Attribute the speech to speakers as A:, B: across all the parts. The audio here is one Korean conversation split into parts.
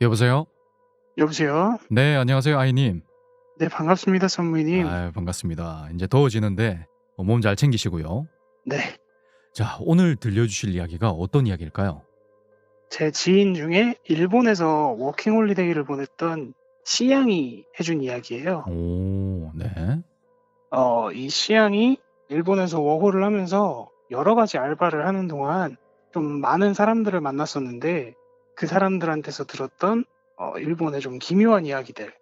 A: 여보세요?
B: 여보세요?
A: 네, 안녕하세요, 아이님.
B: 네, 반갑습니다, 선무님.
A: 아유, 반갑습니다. 인제 더워지는데 몸 잘 챙기시고요.
B: 네.
A: 자, 오늘 들려주실 이야기가 어떤 이야기일까요?
B: 제 지인 중에 일본에서 워킹홀리데이를 보냈던 C양이 해준 이야기예요.
A: 오, 네.
B: 이 C양이 일본에서 워홀을 하면서 여러 가지 알바를 하는 동안 좀 많은 사람들을 만났었는데 그 사람들한테서 들었던 일본의 좀 기묘한 이야기들을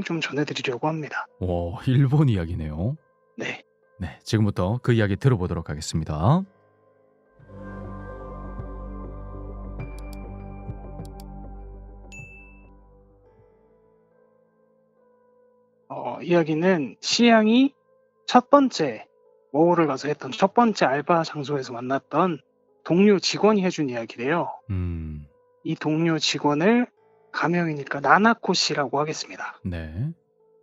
B: 좀 전해드리려고 합니다.
A: 와, 일본 이야기네요.
B: 네.
A: 네, 지금부터 그 이야기 들어보도록 하겠습니다.
B: 이야기는 C양이 첫 번째 워홀을 가서 했던 첫 번째 알바 장소에서 만났던 동료 직원이 해준 이야기래요.
A: 음,
B: 이 동료 직원을 가명이니까 나나코 씨라고 하겠습니다.
A: 네.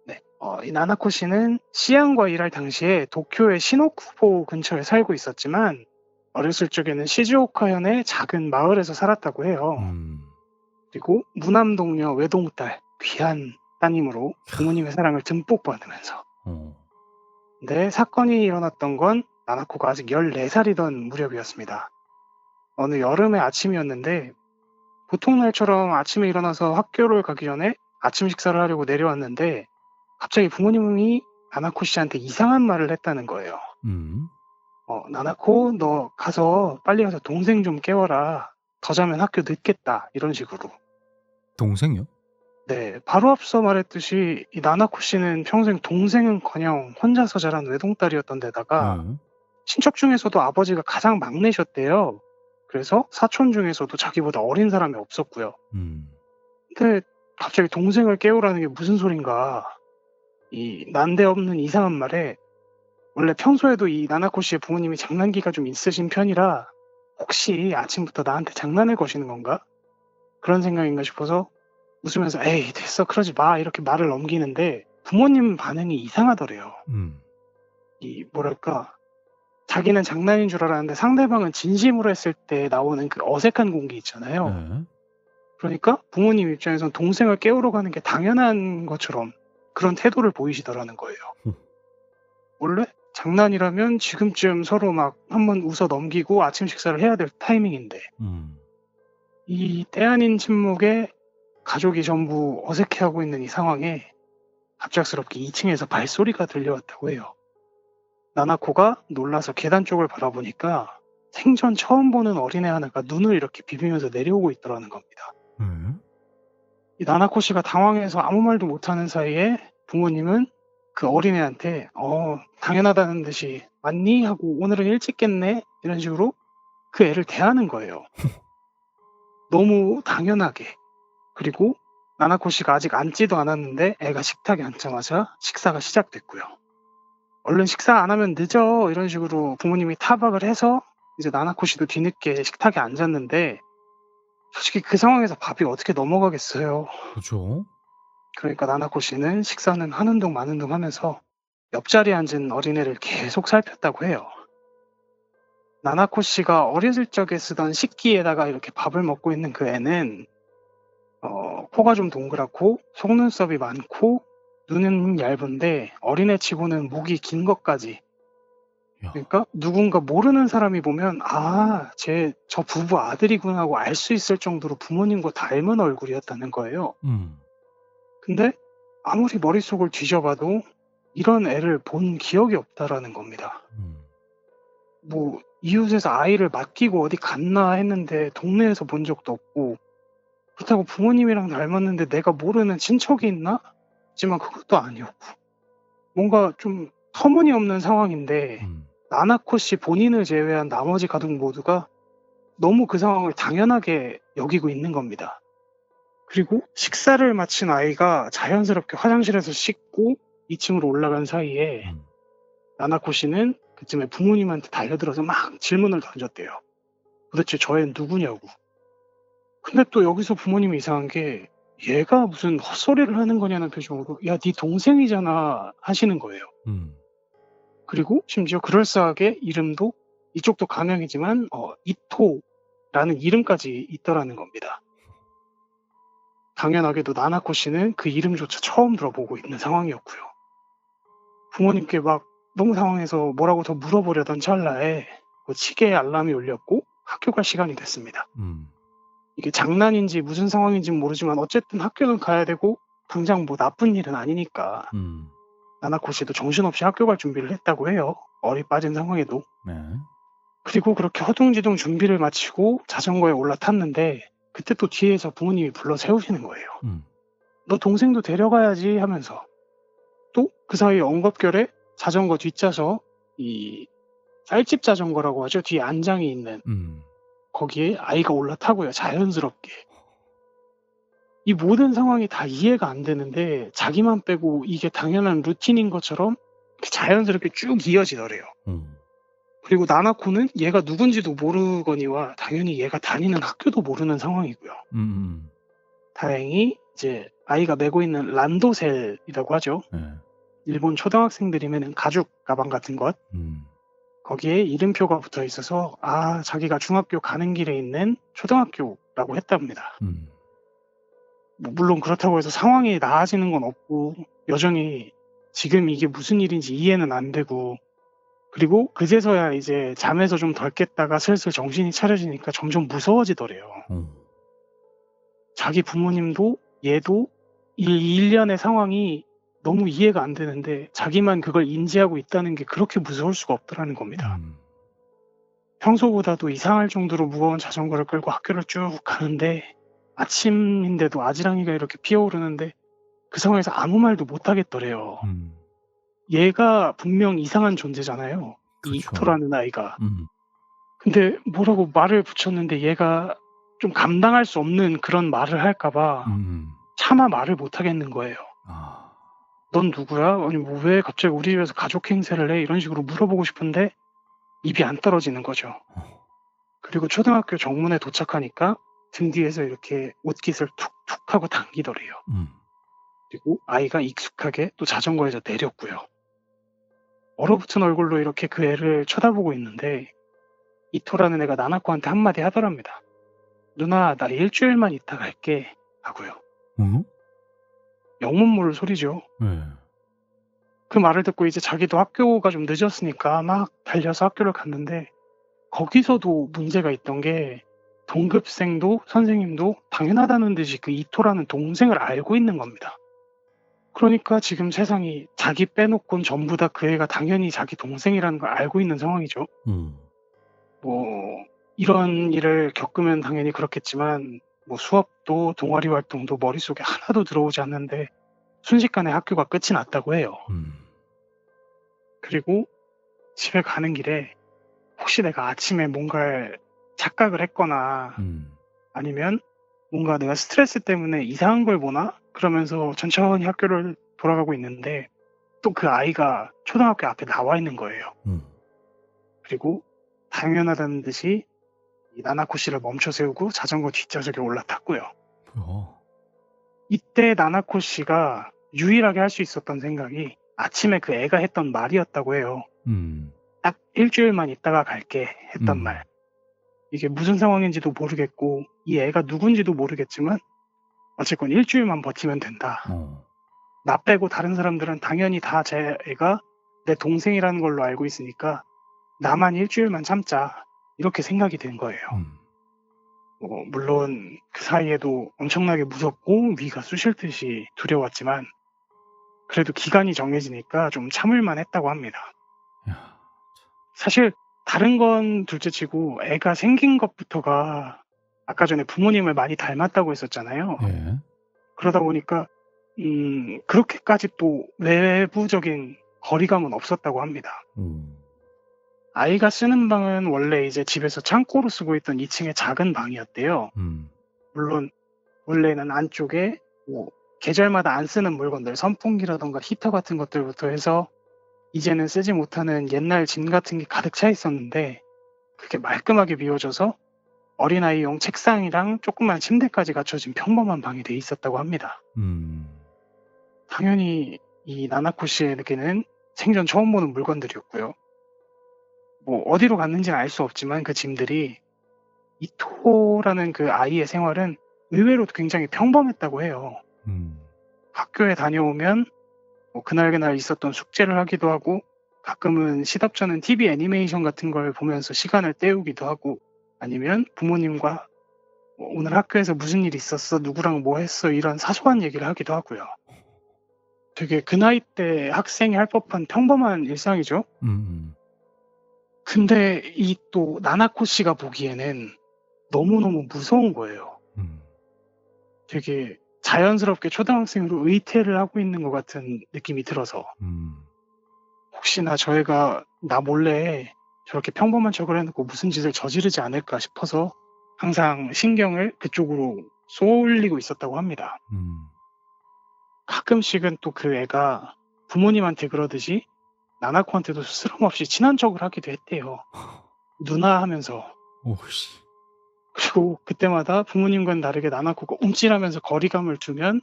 B: 네. 이 나나코 씨는 C양과 일할 당시에 도쿄의 시노쿠보 근처에 살고 있었지만 어렸을 적에는 시즈오카현의 작은 마을에서 살았다고 해요.
A: 음,
B: 그리고 무남동녀 외동딸, 귀한 따님으로 부모님의 사랑을 듬뿍 받으면서
A: 어,
B: 근데 사건이 일어났던 건 나나코가 아직 14살이던 무렵이었습니다. 어느 여름의 아침이었는데 보통 날처럼 아침에 일어나서 학교를 가기 전에 아침 식사를 하려고 내려왔는데 갑자기 부모님이 나나코 씨한테 이상한 말을 했다는 거예요.
A: 음,
B: 나나코 너 가서 빨리 가서 동생 좀 깨워라. 더 자면 학교 늦겠다. 이런 식으로.
A: 동생요?
B: 네, 바로 앞서 말했듯이 이 나나코 씨는 평생 동생은커녕 혼자서 자란 외동딸이었던 데다가
A: 네.
B: 친척 중에서도 아버지가 가장 막내셨대요. 그래서 사촌 중에서도 자기보다 어린 사람이 없었고요.
A: 음,
B: 근데 갑자기 동생을 깨우라는 게 무슨 소린가. 이 난데없는 이상한 말에 원래 평소에도 이 나나코 씨의 부모님이 장난기가 좀 있으신 편이라 혹시 아침부터 나한테 장난을 거시는 건가? 그런 생각인가 싶어서 웃으면서 에이 됐어 그러지 마 이렇게 말을 넘기는데 부모님 반응이 이상하더래요.
A: 음,
B: 이 뭐랄까 자기는 장난인 줄 알았는데 상대방은 진심으로 했을 때 나오는 그 어색한 공기 있잖아요.
A: 네.
B: 그러니까 부모님 입장에선 동생을 깨우러 가는 게 당연한 것처럼 그런 태도를 보이시더라는 거예요. 원래 장난이라면 지금쯤 서로 막 한번 웃어 넘기고 아침 식사를 해야 될 타이밍인데
A: 음,
B: 이 때 아닌 침묵에 가족이 전부 어색해하고 있는 이 상황에 갑작스럽게 2층에서 발소리가 들려왔다고 해요. 나나코가 놀라서 계단 쪽을 바라보니까 생전 처음 보는 어린애 하나가 눈을 이렇게 비비면서 내려오고 있더라는 겁니다.
A: 네.
B: 이 나나코 씨가 당황해서 아무 말도 못하는 사이에 부모님은 그 어린애한테 당연하다는 듯이 맞니? 하고 오늘은 일찍 깼네? 이런 식으로 그 애를 대하는 거예요. 너무 당연하게. 그리고 나나코 씨가 아직 앉지도 않았는데 애가 식탁에 앉자마자 식사가 시작됐고요. 얼른 식사 안 하면 늦어 이런 식으로 부모님이 타박을 해서 이제 나나코 씨도 뒤늦게 식탁에 앉았는데 솔직히 그 상황에서 밥이 어떻게 넘어가겠어요.
A: 그죠?
B: 그러니까 나나코 씨는 식사는 하는 둥 마는 둥 하면서 옆자리에 앉은 어린애를 계속 살폈다고 해요. 나나코 씨가 어렸을 적에 쓰던 식기에다가 이렇게 밥을 먹고 있는 그 애는 코가 좀 동그랗고 속눈썹이 많고 눈은 얇은데 어린애 치고는 목이 긴 것까지
A: 야,
B: 그러니까 누군가 모르는 사람이 보면 '아 저 부부 아들이구나.' 하고 알 수 있을 정도로 부모님과 닮은 얼굴이었다는 거예요.
A: 음,
B: 근데 아무리 머릿속을 뒤져봐도 이런 애를 본 기억이 없다라는 겁니다.
A: 음,
B: 뭐 이웃에서 아이를 맡기고 어디 갔나 했는데 동네에서 본 적도 없고 그렇다고 부모님이랑 닮았는데 내가 모르는 친척이 있나? 하지만 그것도 아니었고 뭔가 좀 터무니없는 상황인데
A: 음,
B: 나나코 씨 본인을 제외한 나머지 가족 모두가 너무 그 상황을 당연하게 여기고 있는 겁니다. 그리고 식사를 마친 아이가 자연스럽게 화장실에서 씻고 2층으로 올라간 사이에
A: 음.
B: 나나코 씨는 그쯤에 부모님한테 달려들어서 막 질문을 던졌대요. 도대체 저 애는 누구냐고. 근데 또 여기서 부모님이 이상한 게 얘가 무슨 헛소리를 하는 거냐는 표정으로 야, 네 동생이잖아 하시는 거예요.
A: 음.
B: 그리고 심지어 그럴싸하게 이름도 이쪽도 가명이지만 이토라는 이름까지 있더라는 겁니다. 당연하게도 나나코 씨는 그 이름조차 처음 들어보고 있는 상황이었고요. 부모님께 막 너무 당황해서 뭐라고 더 물어보려던 찰나에 그 시계에 알람이 울렸고 학교 갈 시간이 됐습니다. 이게 장난인지 무슨 상황인지는 모르지만 어쨌든 학교는 가야 되고 당장 뭐 나쁜 일은 아니니까 나나코 씨도 정신없이 학교 갈 준비를 했다고 해요. 얼이 빠진 상황에도.
A: 네.
B: 그리고 그렇게 허둥지둥 준비를 마치고 자전거에 올라탔는데 그때 또 뒤에서 부모님이 불러 세우시는 거예요. 너 동생도 데려가야지 하면서 또 그 사이 엉겁결에 자전거 뒷좌석 이 쌀집 자전거라고 하죠. 뒤에 안장이 있는 거기에 아이가 올라타고요. 자연스럽게. 이 모든 상황이 다 이해가 안 되는데 자기만 빼고 이게 당연한 루틴인 것처럼 자연스럽게 쭉 이어지더래요. 그리고 나나코는 얘가 누군지도 모르거니와 당연히 얘가 다니는 학교도 모르는 상황이고요. 다행히 이제 아이가 메고 있는 란도셀이라고 하죠.
A: 네.
B: 일본 초등학생들이 메는 가죽 가방 같은 것. 거기에 이름표가 붙어 있어서 아 자기가 중학교 가는 길에 있는 초등학교라고 했답니다. 뭐 물론 그렇다고 해서 상황이 나아지는 건 없고 여전히 지금 이게 무슨 일인지 이해는 안 되고 그리고 그제서야 이제 잠에서 좀 덜 깼다가 슬슬 정신이 차려지니까 점점 무서워지더래요. 자기 부모님도 얘도 이 일련의 상황이 너무 이해가 안 되는데 자기만 그걸 인지하고 있다는 게 그렇게 무서울 수가 없더라는 겁니다. 평소보다도 이상할 정도로 무거운 자전거를 끌고 학교를 쭉 가는데 아침인데도 아지랑이가 이렇게 피어오르는데 그 상황에서 아무 말도 못 하겠더래요. 얘가 분명 이상한 존재잖아요. 이
A: 그쵸.
B: 이토라는 아이가. 근데 뭐라고 말을 붙였는데 얘가 좀 감당할 수 없는 그런 말을 할까봐 차마 말을 못 하겠는 거예요.
A: 아.
B: 넌 누구야? 아니 뭐 왜 갑자기 우리 집에서 가족 행세를 해? 이런 식으로 물어보고 싶은데 입이 안 떨어지는 거죠. 그리고 초등학교 정문에 도착하니까 등 뒤에서 이렇게 옷깃을 툭툭 하고 당기더래요. 그리고 아이가 익숙하게 또 자전거에서 내렸고요. 얼어붙은 얼굴로 이렇게 그 애를 쳐다보고 있는데 이토라는 애가 나나코한테 한마디 하더랍니다. 누나 나 일주일만 있다 갈게 하고요. 영문모를 소리죠.
A: 네.
B: 그 말을 듣고 이제 자기도 학교가 좀 늦었으니까 막 달려서 학교를 갔는데 거기서도 문제가 있던 게 동급생도 선생님도 당연하다는 듯이 그 이토라는 동생을 알고 있는 겁니다. 그러니까 지금 세상이 자기 빼놓고는 전부 다 그 애가 당연히 자기 동생이라는 걸 알고 있는 상황이죠. 뭐 이런 일을 겪으면 당연히 그렇겠지만 뭐 수업도 동아리 활동도 머릿속에 하나도 들어오지 않는데 순식간에 학교가 끝이 났다고 해요. 그리고 집에 가는 길에 혹시 내가 아침에 뭔가를 착각을 했거나 아니면 뭔가 내가 스트레스 때문에 이상한 걸 보나? 그러면서 천천히 학교를 돌아가고 있는데 또 그 아이가 초등학교 앞에 나와 있는 거예요. 그리고 당연하다는 듯이 이 나나코 씨를 멈춰 세우고 자전거 뒷좌석에 올라탔고요. 이때 나나코 씨가 유일하게 할 수 있었던 생각이 아침에 그 애가 했던 말이었다고 해요. 딱 일주일만 있다가 갈게 했던 말. 이게 무슨 상황인지도 모르겠고 이 애가 누군지도 모르겠지만 어쨌건 일주일만 버티면 된다. 나 빼고 다른 사람들은 당연히 다 제 애가 내 동생이라는 걸로 알고 있으니까 나만 일주일만 참자. 이렇게 생각이 된 거예요. 물론 그 사이에도 엄청나게 무섭고 위가 쑤실 듯이 두려웠지만 그래도 기간이 정해지니까 좀 참을만 했다고 합니다. 사실 다른 건 둘째치고 애가 생긴 것부터가 아까 전에 부모님을 많이 닮았다고 했었잖아요.
A: 예.
B: 그러다 보니까 그렇게까지 또 외부적인 거리감은 없었다고 합니다. 아이가 쓰는 방은 원래 이제 집에서 창고로 쓰고 있던 2층의 작은 방이었대요. 물론 원래는 안쪽에 뭐 계절마다 안 쓰는 물건들, 선풍기라던가 히터 같은 것들부터 해서 이제는 쓰지 못하는 옛날 짐 같은 게 가득 차 있었는데 그게 말끔하게 비워져서 어린아이용 책상이랑 조그만 침대까지 갖춰진 평범한 방이 돼 있었다고 합니다. 당연히 이 나나코 씨에게는 생전 처음 보는 물건들이었고요. 뭐 어디로 갔는지는 알 수 없지만 그 짐들이 이토라는 그 아이의 생활은 의외로 굉장히 평범했다고 해요.
A: 음.
B: 학교에 다녀오면 뭐 그날그날 있었던 숙제를 하기도 하고 가끔은 시답잖은 TV 애니메이션 같은 걸 보면서 시간을 때우기도 하고 아니면 부모님과 뭐 오늘 학교에서 무슨 일이 있었어? 누구랑 뭐 했어? 이런 사소한 얘기를 하기도 하고요. 되게 그 나이 때 학생이 할 법한 평범한 일상이죠.
A: 음.
B: 근데 이 또 나나코 씨가 보기에는 너무너무 무서운 거예요.
A: 음.
B: 되게 자연스럽게 초등학생으로 의퇴를 하고 있는 것 같은 느낌이 들어서
A: 음.
B: 혹시나 저희가 나 몰래 저렇게 평범한 척을 해놓고 무슨 짓을 저지르지 않을까 싶어서 항상 신경을 그쪽으로 쏠리고 있었다고 합니다.
A: 음.
B: 가끔씩은 또 그 애가 부모님한테 그러듯이 나나코한테도 스스럼없이 친한 척을 하기도 했대요. 누나 하면서.
A: 오씨.
B: 그리고 그때마다 부모님과는 다르게 나나코가 움찔하면서 거리감을 두면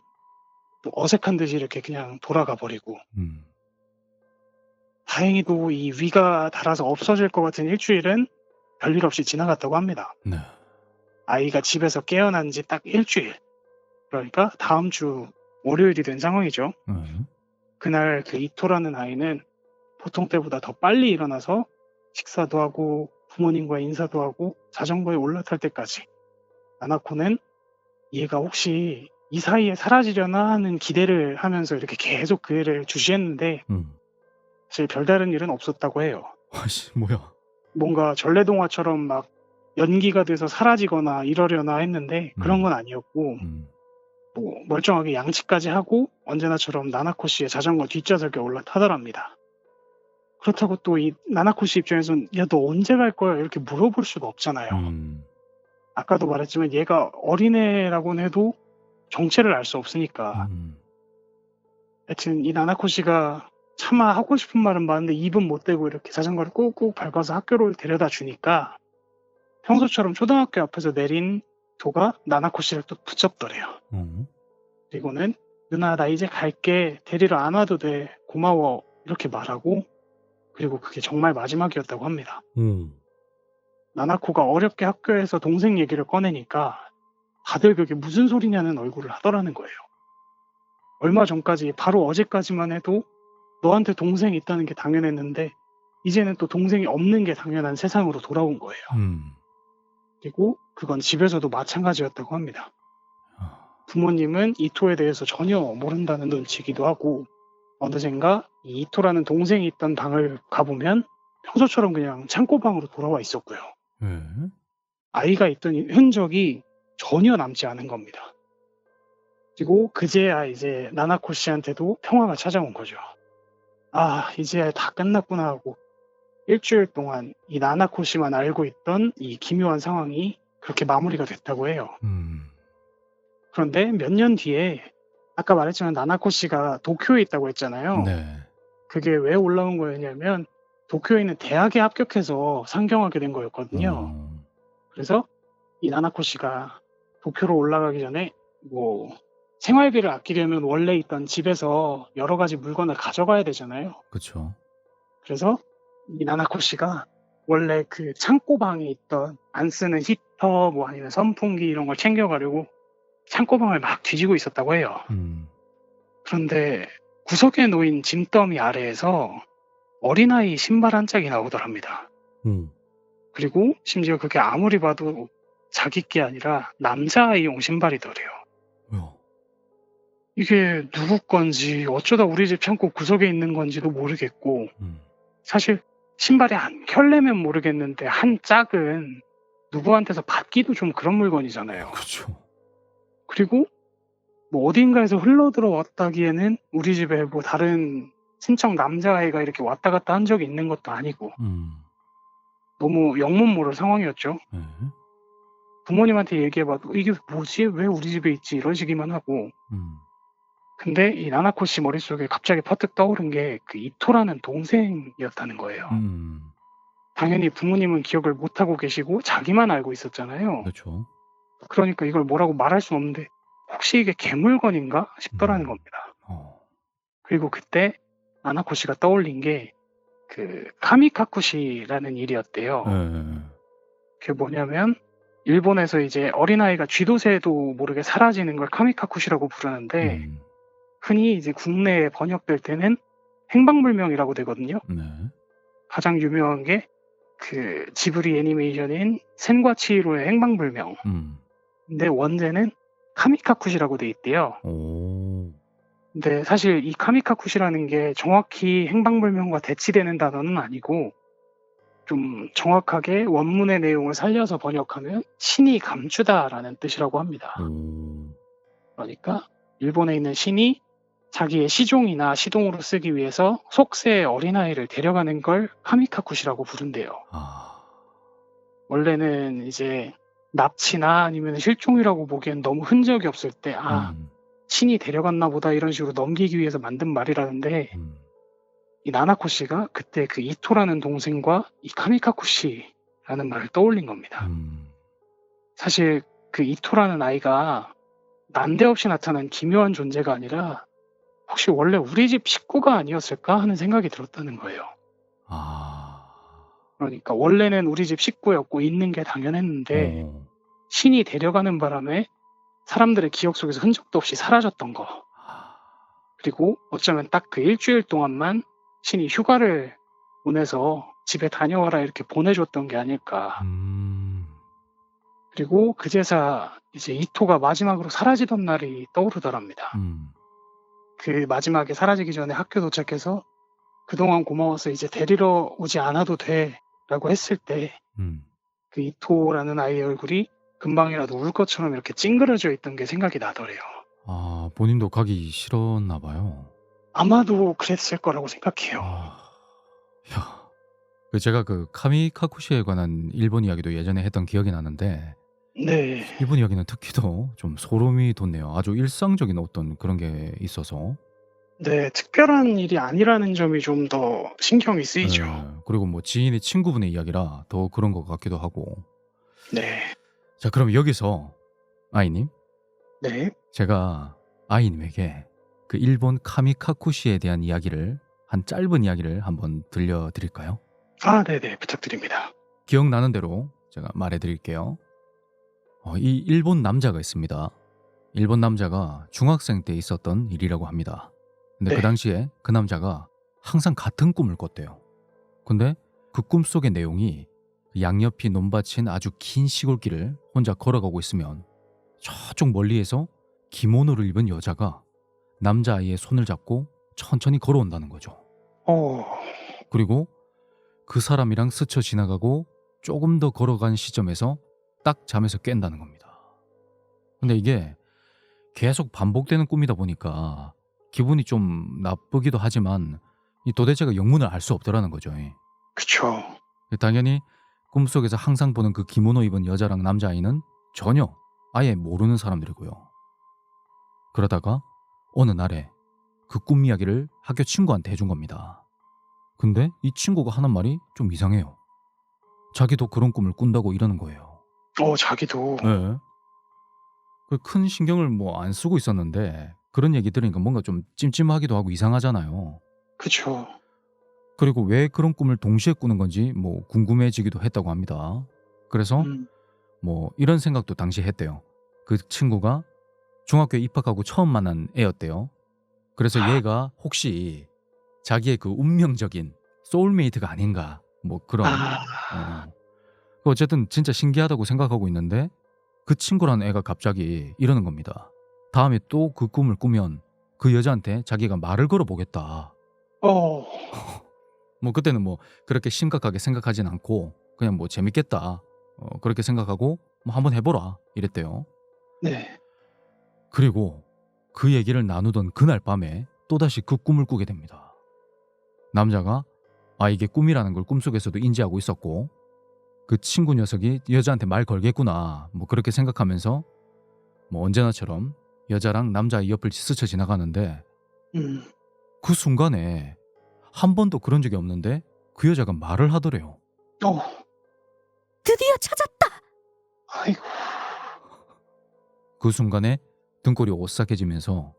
B: 또 어색한 듯이 이렇게 그냥 돌아가 버리고
A: 음.
B: 다행히도 이 위가 닳아서 없어질 것 같은 일주일은 별일 없이 지나갔다고 합니다.
A: 네.
B: 아이가 집에서 깨어난 지 딱 일주일. 그러니까 다음 주 월요일이 된 상황이죠.
A: 네.
B: 그날 그 이토라는 아이는 보통 때보다 더 빨리 일어나서 식사도 하고 부모님과 인사도 하고 자전거에 올라탈 때까지 나나코는 얘가 혹시 이 사이에 사라지려나 하는 기대를 하면서 이렇게 계속 그 애를 주시했는데
A: 음.
B: 사실 별다른 일은 없었다고 해요.
A: 아씨 뭐야.
B: 뭔가 전래동화처럼 막 연기가 돼서 사라지거나 이러려나 했는데 그런 건 아니었고
A: 음.
B: 뭐 멀쩡하게 양치까지 하고 언제나처럼 나나코 씨의 자전거 뒷좌석에 올라타더랍니다. 그렇다고 또 이 나나코 씨 입장에선 야 너 언제 갈 거야 이렇게 물어볼 수가 없잖아요.
A: 음.
B: 아까도 말했지만 얘가 어린애라고는 해도 정체를 알 수 없으니까
A: 음.
B: 하여튼 이 나나코 씨가 차마 하고 싶은 말은 많은데 입은 못 대고 이렇게 자전거를 꾹꾹 밟아서 학교로 데려다 주니까 평소처럼 초등학교 앞에서 내린 도가 나나코 씨를 또 붙잡더래요.
A: 어.
B: 그리고는 누나 나 이제 갈게 데리러 안 와도 돼 고마워 이렇게 말하고 그리고 그게 정말 마지막이었다고 합니다.
A: 음.
B: 나나코가 어렵게 학교에서 동생 얘기를 꺼내니까 다들 그게 무슨 소리냐는 얼굴을 하더라는 거예요. 얼마 전까지 바로 어제까지만 해도 너한테 동생이 있다는 게 당연했는데 이제는 또 동생이 없는 게 당연한 세상으로 돌아온 거예요.
A: 음.
B: 그리고 그건 집에서도 마찬가지였다고 합니다.
A: 아.
B: 부모님은 이토에 대해서 전혀 모른다는 눈치기도 하고 어느샌가 이 이토라는 동생이 있던 방을 가보면 평소처럼 그냥 창고방으로 돌아와 있었고요.
A: 예.
B: 아이가 있던 흔적이 전혀 남지 않은 겁니다. 그리고 그제야 이제 나나코 씨한테도 평화가 찾아온 거죠. 아, 이제 다 끝났구나 하고 일주일 동안 이 나나코 씨만 알고 있던 이 기묘한 상황이 그렇게 마무리가 됐다고 해요.
A: 음.
B: 그런데 몇 년 뒤에 아까 말했지만 나나코 씨가 도쿄에 있다고 했잖아요.
A: 네.
B: 그게 왜 올라온 거였냐면 도쿄에 있는 대학에 합격해서 상경하게 된 거였거든요.
A: 어.
B: 그래서 이 나나코 씨가 도쿄로 올라가기 전에 뭐 생활비를 아끼려면 원래 있던 집에서 여러 가지 물건을 가져가야 되잖아요.
A: 그쵸.
B: 그래서 이 나나코 씨가 원래 그 창고방에 있던 안 쓰는 히터 뭐 아니면 선풍기 이런 걸 챙겨가려고 창고방을 막 뒤지고 있었다고 해요.
A: 음.
B: 그런데 구석에 놓인 짐더미 아래에서 어린아이 신발 한 짝이 나오더랍니다.
A: 음.
B: 그리고 심지어 그게 아무리 봐도 자기 게 아니라 남자아이용 신발이더래요.
A: 뭐야.
B: 이게 누구 건지 어쩌다 우리 집 창고 구석에 있는 건지도 모르겠고
A: 음.
B: 사실 신발이 한 켤레면 모르겠는데 한 짝은 누구한테서 받기도 좀 그런 물건이잖아요.
A: 그쵸.
B: 그리고 뭐 어딘가에서 흘러 들어왔다기에는 우리 집에 뭐 다른 친척 남자아이가 이렇게 왔다 갔다 한 적이 있는 것도 아니고
A: 음.
B: 너무 영문 모를 상황이었죠.
A: 예.
B: 부모님한테 얘기해봐도 이게 뭐지? 왜 우리 집에 있지? 이런 식이만 하고
A: 음.
B: 근데 이 나나코 씨 머릿속에 갑자기 퍼뜩 떠오른 게 그 이토라는 동생이었다는 거예요.
A: 음.
B: 당연히 부모님은 기억을 못하고 계시고 자기만 알고 있었잖아요.
A: 그렇죠.
B: 그러니까 이걸 뭐라고 말할 수 없는데 혹시 이게 개물건인가 싶더라는 겁니다.
A: 어.
B: 그리고 그때 나나코 씨가 떠올린 게 그 카미카쿠시라는 일이었대요.
A: 예.
B: 그게 뭐냐면 일본에서 이제 어린아이가 쥐도새도 모르게 사라지는 걸 카미카쿠시라고 부르는데
A: 음.
B: 흔히 이제 국내에 번역될 때는 행방불명이라고 되거든요.
A: 네.
B: 가장 유명한 게 그 지브리 애니메이션인 센과 치히로의 행방불명.
A: 음.
B: 근데 원제는 카미카쿠시라고 돼 있대요.
A: 오.
B: 근데 사실 이 카미카쿠시라는 게 정확히 행방불명과 대치되는 단어는 아니고 좀 정확하게 원문의 내용을 살려서 번역하면 신이 감추다라는 뜻이라고 합니다.
A: 오.
B: 그러니까 일본에 있는 신이 자기의 시종이나 시동으로 쓰기 위해서 속세의 어린아이를 데려가는 걸 카미카쿠시라고 부른대요.
A: 아.
B: 원래는 이제 납치나 아니면 실종이라고 보기엔 너무 흔적이 없을 때
A: 음.
B: 신이 데려갔나 보다 이런 식으로 넘기기 위해서 만든 말이라는데
A: 음.
B: 이 나나코 씨가 그때 그 이토라는 동생과 이 카미카쿠 씨라는 말을 떠올린 겁니다.
A: 음.
B: 사실 그 이토라는 아이가 난데없이 나타난 기묘한 존재가 아니라 혹시 원래 우리 집 식구가 아니었을까 하는 생각이 들었다는 거예요.
A: 아.
B: 그러니까 원래는 우리 집 식구였고 있는 게 당연했는데
A: 어.
B: 신이 데려가는 바람에 사람들의 기억 속에서 흔적도 없이 사라졌던 거.
A: 아.
B: 그리고 어쩌면 딱 그 일주일 동안만 신이 휴가를 보내서 집에 다녀와라 이렇게 보내줬던 게 아닐까.
A: 음.
B: 그리고 그제서 이제 이토가 마지막으로 사라지던 날이 떠오르더랍니다.
A: 음.
B: 그 마지막에 사라지기 전에 학교 도착해서 그동안 고마워서 이제 데리러 오지 않아도 돼 라고 했을 때
A: 음.
B: 그 이토라는 아이의 얼굴이 금방이라도 울 것처럼 이렇게 찡그려져 있던 게 생각이 나더래요.
A: 아, 본인도 가기 싫었나 봐요.
B: 아마도 그랬을 거라고 생각해요.
A: 아. 야. 제가 그 카미카쿠시에 관한 일본 이야기도 예전에 했던 기억이 나는데
B: 네.
A: 이분 이야기는 특히도 좀 소름이 돋네요. 아주 일상적인 어떤 그런 게 있어서.
B: 네, 특별한 일이 아니라는 점이 좀 더 신경이 쓰이죠.
A: 그리고 뭐 지인의 친구분의 이야기라 더 그런 것 같기도 하고.
B: 네.
A: 자, 그럼 여기서 아이님,
B: 네.
A: 제가 아이님에게 그 일본 카미카쿠시에 대한 이야기를 한 짧은 이야기를 한번 들려드릴까요?
B: 네네. 부탁드립니다.
A: 기억나는 대로 제가 말해드릴게요. 이 일본 남자가 있습니다. 일본 남자가 중학생 때 있었던 일이라고 합니다. 근데
B: 네.
A: 그 당시에 그 남자가 항상 같은 꿈을 꿨대요. 근데 그 꿈속의 내용이 양옆이 논밭인 아주 긴 시골길을 혼자 걸어가고 있으면 저쪽 멀리에서 기모노를 입은 여자가 남자아이의 손을 잡고 천천히 걸어온다는 거죠.
B: 어.
A: 그리고 그 사람이랑 스쳐 지나가고 조금 더 걸어간 시점에서 딱 잠에서 깬다는 겁니다. 근데 이게 계속 반복되는 꿈이다 보니까 기분이 좀 나쁘기도 하지만 이 도대체가 영문을 알 수 없더라는 거죠.
B: 그쵸.
A: 당연히 꿈속에서 항상 보는 그 기모노 입은 여자랑 남자아이는 전혀 아예 모르는 사람들이고요. 그러다가 어느 날에 그 꿈 이야기를 학교 친구한테 해준 겁니다. 근데 이 친구가 하는 말이 좀 이상해요. 자기도 그런 꿈을 꾼다고 이러는 거예요.
B: 자기도.
A: 네. 그 큰 신경을 뭐 안 쓰고 있었는데 그런 얘기 들으니까 뭔가 좀 찜찜하기도 하고 이상하잖아요.
B: 그쵸.
A: 그리고 왜 그런 꿈을 동시에 꾸는 건지 뭐 궁금해지기도 했다고 합니다. 그래서
B: 음.
A: 뭐 이런 생각도 당시 했대요. 그 친구가 중학교에 입학하고 처음 만난 애였대요. 그래서 얘가 혹시 자기의 그 운명적인 소울메이트가 아닌가 뭐 그런 어쨌든 진짜 신기하다고 생각하고 있는데 그 친구라는 애가 갑자기 이러는 겁니다. 다음에 또 그 꿈을 꾸면 그 여자한테 자기가 말을 걸어보겠다.
B: 어.
A: 뭐 그때는 뭐 그렇게 심각하게 생각하진 않고 그냥 뭐 재밌겠다. 그렇게 생각하고 뭐 한번 해보라 이랬대요.
B: 네.
A: 그리고 그 얘기를 나누던 그날 밤에 또다시 그 꿈을 꾸게 됩니다. 남자가 이게 꿈이라는 걸 꿈속에서도 인지하고 있었고 그 친구 녀석이 여자한테 말 걸겠구나 뭐 그렇게 생각하면서 뭐 언제나처럼 여자랑 남자의 옆을 스쳐 지나가는데
B: 음.
A: 그 순간에 한 번도 그런 적이 없는데 그 여자가 말을 하더래요.
C: 드디어 찾았다.
B: 아이고.
A: 그 순간에 등골이 오싹해지면서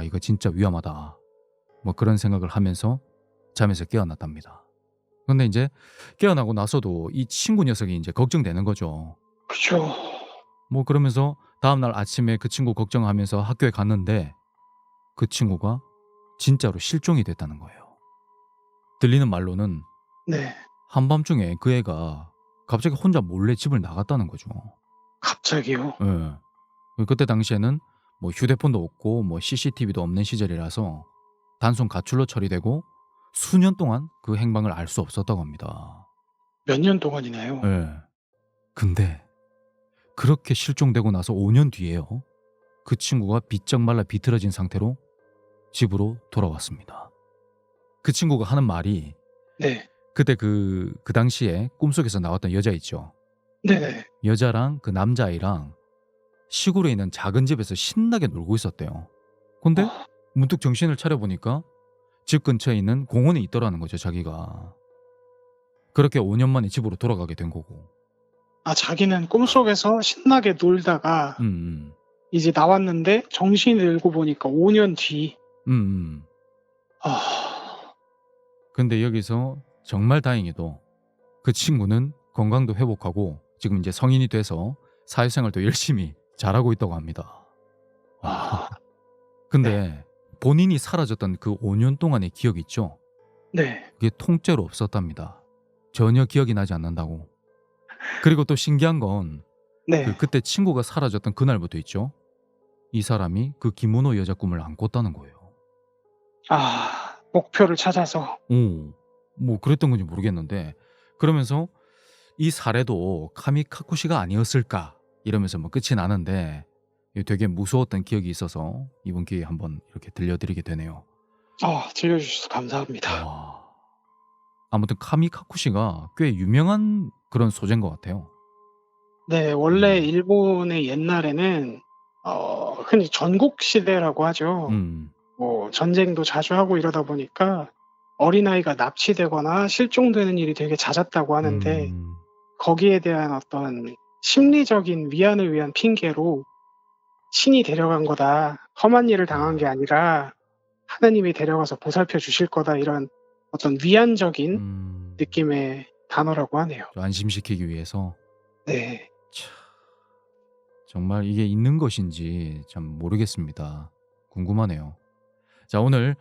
A: 이거 진짜 위험하다 뭐 그런 생각을 하면서 잠에서 깨어났답니다. 근데 이제 깨어나고 나서도 이 친구 녀석이 이제 걱정되는 거죠.
B: 그쵸.
A: 뭐 그러면서 다음날 아침에 그 친구 걱정하면서 학교에 갔는데 그 친구가 진짜로 실종이 됐다는 거예요. 들리는 말로는
B: 네.
A: 한밤중에 그 애가 갑자기 혼자 몰래 집을 나갔다는 거죠.
B: 갑자기요?
A: 예. 그때 당시에는 뭐 휴대폰도 없고 뭐 CCTV도 없는 시절이라서 단순 가출로 처리되고 수년 동안 그 행방을 알 수 없었다고 합니다.
B: 몇 년 동안이나요?
A: 예. 근데 그렇게 실종되고 나서 5년 뒤에요. 그 친구가 비쩍 말라 비틀어진 상태로 집으로 돌아왔습니다. 그 친구가 하는 말이
B: 네.
A: 그때 그 당시에 꿈속에서 나왔던 여자 있죠.
B: 네네.
A: 여자랑 그 남자아이랑 시골에 있는 작은 집에서 신나게 놀고 있었대요. 근데
B: 어.
A: 문득 정신을 차려보니까 집 근처에 있는 공원에 있더라는 거죠, 자기가. 그렇게 5년 만에 집으로 돌아가게 된 거고.
B: 아, 자기는 꿈속에서 신나게 놀다가
A: 음,
B: 이제 나왔는데 정신을 잃고 보니까 5년 뒤.
A: 음, 음.
B: 아.
A: 근데 여기서 정말 다행히도 그 친구는 건강도 회복하고 지금 이제 성인이 돼서 사회생활도 열심히 잘하고 있다고 합니다.
B: 아.
A: 근데 본인이 사라졌던 그 5년 동안의 기억 있죠?
B: 네.
A: 그게 통째로 없었답니다. 전혀 기억이 나지 않는다고. 그리고 또 신기한 건
B: 네.
A: 그때 친구가 사라졌던 그날부터 있죠? 이 사람이 그 김은호 여자 꿈을 안 꿨다는 거예요.
B: 아, 목표를 찾아서.
A: 뭐 그랬던 건지 모르겠는데 그러면서 이 사례도 카미카쿠시가 아니었을까 이러면서 뭐 끝이 나는데 되게 무서웠던 기억이 있어서 이번 기회에 한번 이렇게 들려드리게 되네요.
B: 들려주셔서 감사합니다.
A: 와. 아무튼 카미카쿠시가 꽤 유명한 그런 소재인 것 같아요.
B: 네. 원래
A: 음.
B: 일본의 옛날에는 흔히 전국 시대라고 하죠.
A: 음.
B: 뭐 전쟁도 자주 하고 이러다 보니까 어린아이가 납치되거나 실종되는 일이 되게 잦았다고 하는데,
A: 음.
B: 거기에 대한 어떤 심리적인 위안을 위한 핑계로 "신이 데려간 거다. 험한 일을 당한 게 아니라 하느님이 데려가서 보살펴 주실 거다." 이런 어떤 위안적인
A: 음.
B: 느낌의 단어라고 하네요.
A: 좀 안심시키기 위해서.
B: 네.
A: 참, 정말 이게 있는 것인지 참 모르겠습니다. 궁금하네요. 자, 오늘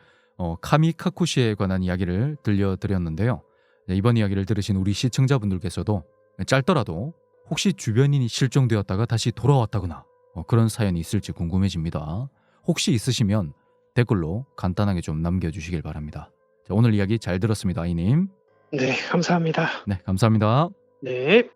A: 카미카쿠시에 관한 이야기를 들려드렸는데요. 네, 이번 이야기를 들으신 우리 시청자분들께서도 짧더라도 혹시 주변인이 실종되었다가 다시 돌아왔다거나 그런 사연이 있을지 궁금해집니다. 혹시 있으시면 댓글로 간단하게 좀 남겨주시길 바랍니다. 자, 오늘 이야기 잘 들었습니다, 아이님.
B: 네. 감사합니다.
A: 네, 감사합니다.
B: 네.